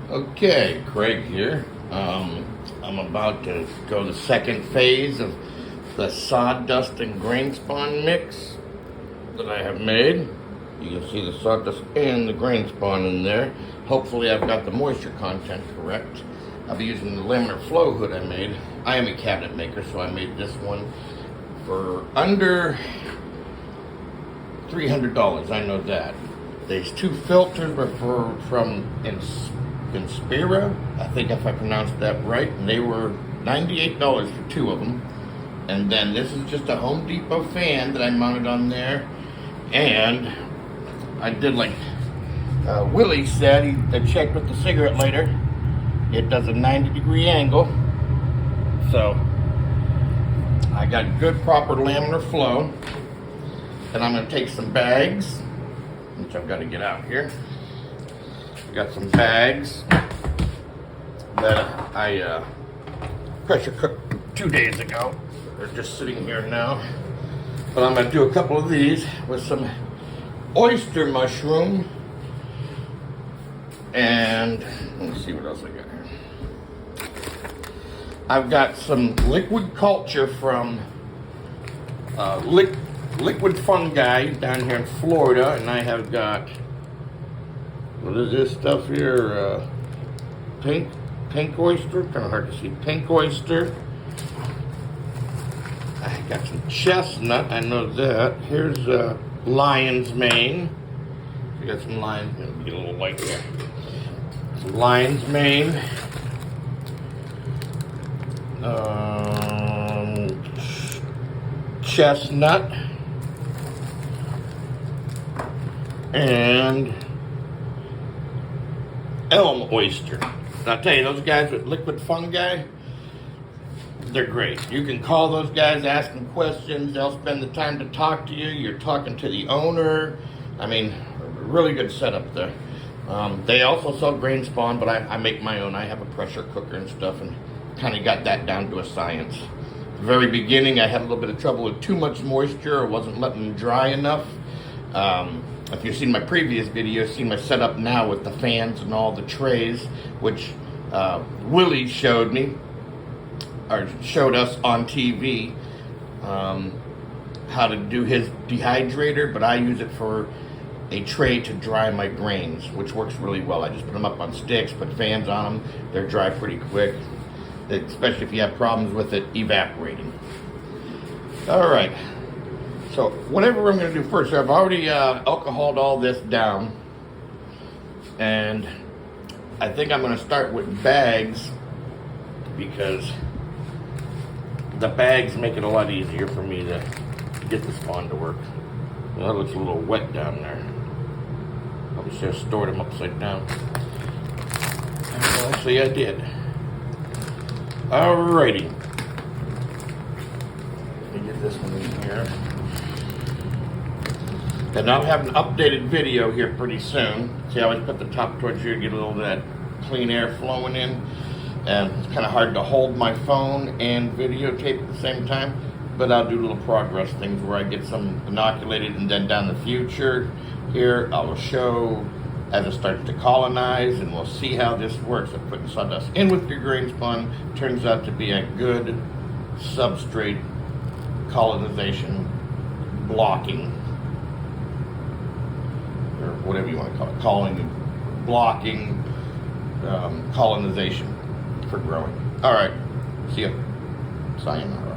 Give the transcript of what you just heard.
Okay, Craig here. I'm about to go the second phase of the sawdust and grain spawn mix that I have made. You can see the sawdust and the grain spawn in there. Hopefully I've got the moisture content correct. I'll be using the laminar flow hood I made. I am a cabinet maker, so I made this one for under $300. I know that. These two filters were from Inspira, I think if I pronounced that right, and they were $98 for two of them. And then this is just a Home Depot fan that I mounted on there, and I did like Willie said, he checked with the cigarette lighter. It does a 90-degree angle, so I got good proper laminar flow. And I'm going to take some bags, which I've got to get out here. Got some bags that I pressure cooked 2 days ago. They're just sitting here now. But I'm going to do a couple of these with some oyster mushroom. And let me see what else I got here. I've got some liquid culture from Liquid Fungi down here in Florida. And I have got, what is this stuff here? Pink oyster. Kind of hard to see. Pink oyster. I got some chestnut. I know that. Here's lion's mane. We got some lion's. Let me get a little light here. Some lion's mane. Chestnut. And elm oyster. And I'll tell you, those guys with Liquid Fungi, they're great. You can call those guys, ask them questions. They'll spend the time to talk to you. You're talking to the owner. I mean, really good setup there. They also sell grain spawn, but I make my own. I have a pressure cooker and stuff, and kind of got that down to a science. At the very beginning, I had a little bit of trouble with too much moisture. I wasn't letting them dry enough. If you've seen my previous video, you've seen my setup now with the fans and all the trays, which Willie showed me, or showed us on TV, how to do his dehydrator, but I use it for a tray to dry my grains, which works really well. I just put them up on sticks, put fans on them, they're dry pretty quick, especially if you have problems with it evaporating. All right. So whatever I'm going to do first, I've already alcoholed all this down, and I think I'm going to start with bags because the bags make it a lot easier for me to get the spawn to work. Well, that looks a little wet down there. Probably should have stored them upside down. Well, actually, I did. Alrighty. Let me get this one in here. And I'll have an updated video here pretty soon. See, I always put the top towards you to get a little of that clean air flowing in. And it's kind of hard to hold my phone and videotape at the same time. But I'll do little progress things where I get some inoculated, and then down the future here I will show as it starts to colonize, and we'll see how this works. I'm putting sawdust in with your grain spawn. Turns out to be a good substrate colonization blocking, or whatever you want to call it, blocking colonization for growing. All right, see ya. Sayonara.